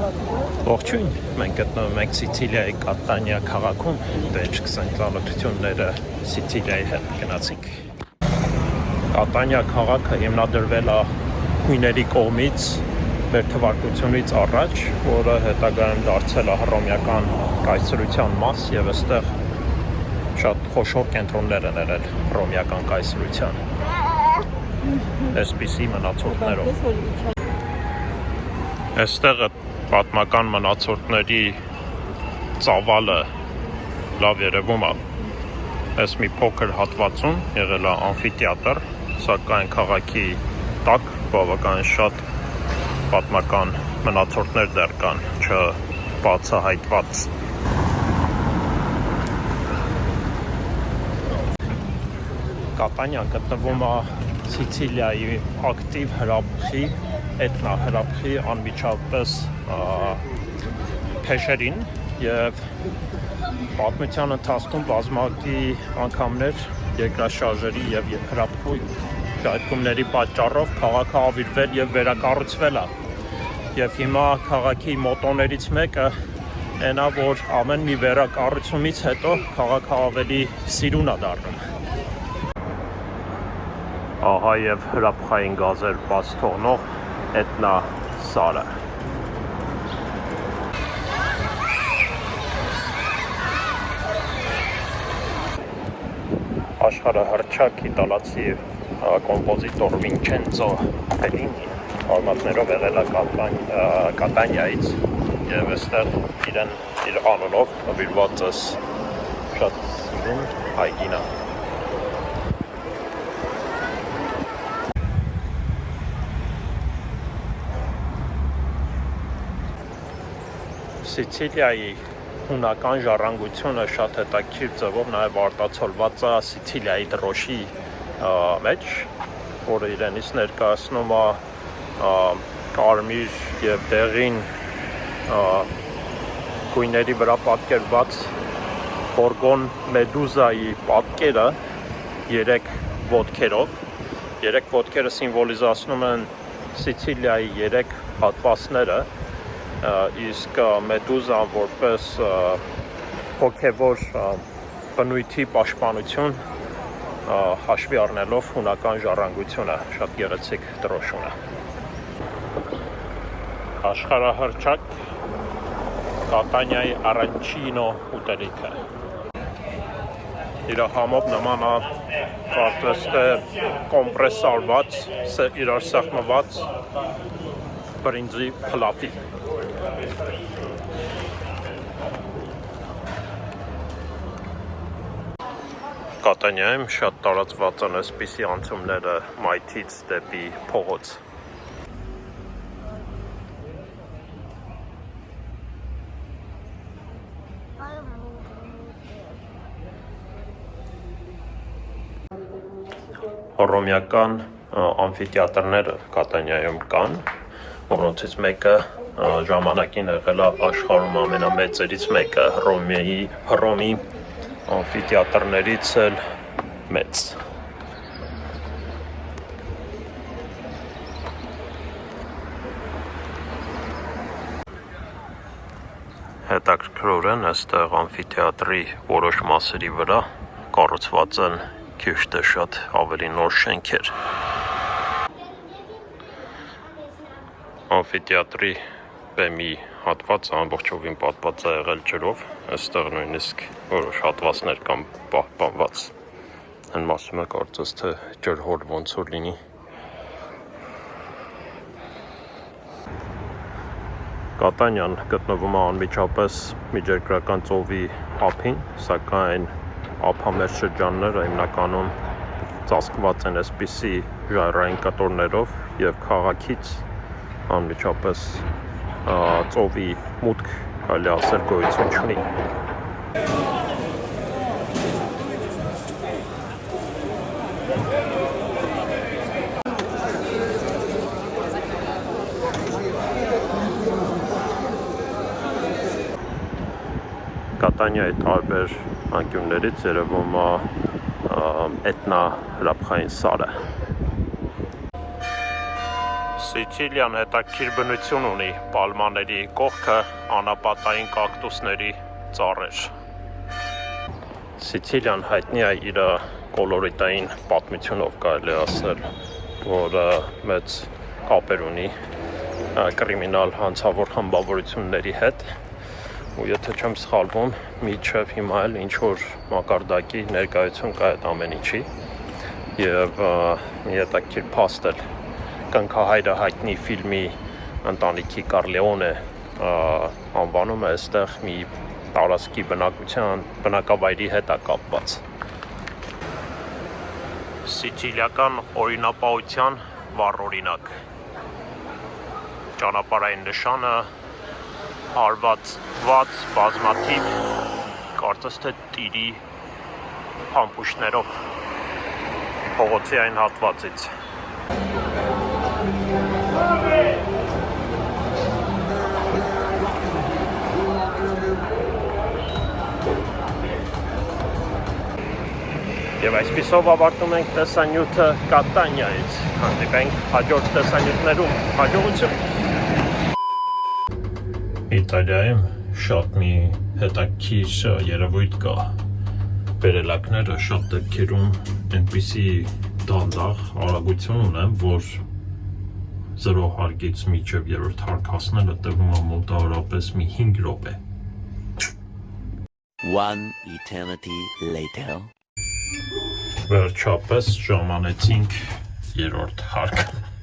Ողջույն, մենք գտնվում ենք Սիցիլիայի Կատանիա քաղաքում, դե 20 ծանոթությունները Սիցիլիայի հետ գնացինք։ Կատանիա քաղաքը հիմնադրվել է հույների կողմից մեր թվարկությունից առաջ, որը հետագայում դարձել է հռոմեական կայսրության մաս եւ այստեղ շատ խոշոր կենտրոններ են եղել հռոմեական կայսրության։ Այսպիսի մնացորդներով։ Այստեղ պատմական մնացորդների ծավալը լավ երևում է։ Այս մի փոքր հատվածում եղել է ամֆիթեատր, սակայն քաղաքի տակ բավականին շատ պատմական մնացորդներ դեռ կան, չբացահայտված։ Կատանիան գտնվում է Սիցիլիայի ակտիվ հրաբխի, էթնահրաբխի անմիջապես փեշերին եւ պատմության ընթացքում բազմակի անգամներ երկրաշարժերի եւ հրաբխի ժայթքումների պատճառով քաղաքը ավիրվել եւ վերակառուցվել է։ Եվ հիմա քաղաքի մոտոներից մեկը այն է, որ ամեն մի վերակառուցումից հետո քաղաքը ավելի սիրուն է դառնում։ Ահա եւ հրաբխային գազեր բաց թողնող էթնասարը։ Աշխարհահռչակ իտալացի կոմպոզիտոր Վինչենցո Բելլինի արմատներով եղել է Կատանիայից եւ այստեղ իր անունով նվիրված է շատ սիրուն այգին է։ Սիցիլիայի հունական ժառանգությունը շատ հետաքրքիր ձևով նաև արտացոլված է Սիցիլիայի դրոշի մեջ, որը իրենից ներկայացնում է կարմիր եւ դեղին գույների վրա պատկերված Գորգոն մեդուզայի պատկերը 3 ոտքերով։ 3 ոտքերը սիմվոլիզացնում են Սիցիլիայի 3 հատվածները, իսկ մեդուզան որպես հոգևոր բնույթի պաշտպանություն հաշվի առնելով հունական ժառանգությունը շատ գեղեցիկ դրոշուն է։ Աշխարհահռչակ Կատանիայի Արանչինո ուտելիքը։ Իր համով նման է կարծես թե կոմպրեսարված, իրար սեղմված բրինձի փլավի։ Կատանիայում շատ տարածված են այսպիսի անցումները մայթից դեպի փողոց։ Հռոմեական ամֆիթեատրները Կատանիայում կան, որոնցից մեկը ժամանակին եղել է աշխարհում ամենամեծերից մեկը, Հռոմի ամֆիթեատրներից էլ մեծ։ Հետաքրքրորեն այստեղ ամֆիթեատրի որոշ մասերի վրա կառուցված են քիչ թե շատ ավելի նոր շենքեր։ Ամֆիթեատրի բեմի հատվածը ամբողջովին պատված է եղել ջրով, այստեղ նույնիսկ որոշ հատվածներ կան պահպանված։ Այն մասում է կարծես թե ջրհոր ոնց որ լինի։ Կատանիան գտնվում է անմիջապես Միջերկրական ծովի ափին, սակայն ափամերձ շրջանները հիմնականում ծածկված են այսպիսի ժայռային կտորներով եւ քաղաքից անմիջապես ծովի մուտք կարելի ասել գոյություն չունի։ Կատանիայի տարբեր անկյուններից երևում է էթնահրաբխային սարը։ Սիցիլիան հետաքրքիր բնություն ունի, պալմաների կողքը անապատային կակտուսների ծառեր։ Սիցիլիան հայտնի է իր կոլորիտային պատմությունով, կարելի է ասել, որ մեծ կապեր ունի կրիմինալ հանցավոր խմբավորությունների հետ, ու եթե չեմ սխալվում, մինչև հիմա էլ ինչ-որ մակարդակի ներկայություն կա այդ ամեն ինչի, և մի հետաքրքիր փաստ էլ կնքահայրը հայտնի ֆիլմի ընտանիքի Կառլեոնե անվանում է, այստեղ մի տարածքի բնակավայրի հետ է կապված։ Սիցիլիական օրինապահության վառօրինակ։ Ճանապարհային նշանը հարվածված բազմաթիվ, կարծես թե տիրի փամփուշտներով փողոցի այն հատվածից։ Եվ այսպիսով ավարտում ենք տեսանյութը Կատանիայից, հանդիպենք հաջորդ տեսանյութներում, հաջողություն։ Իտալիայում շատ մի հետաքրքիր երևույթ կա, վերելակները շատ դեպքերում այնպիսի դանդաղ արագություն ունեն, որ 0 հարկից մինչև 3-րդ հարկ հասնելը տևում է մոտավորապես մի 5 րոպե։ One eternity later. Վերջապես ժամանեցինք 3-րդ հարկ։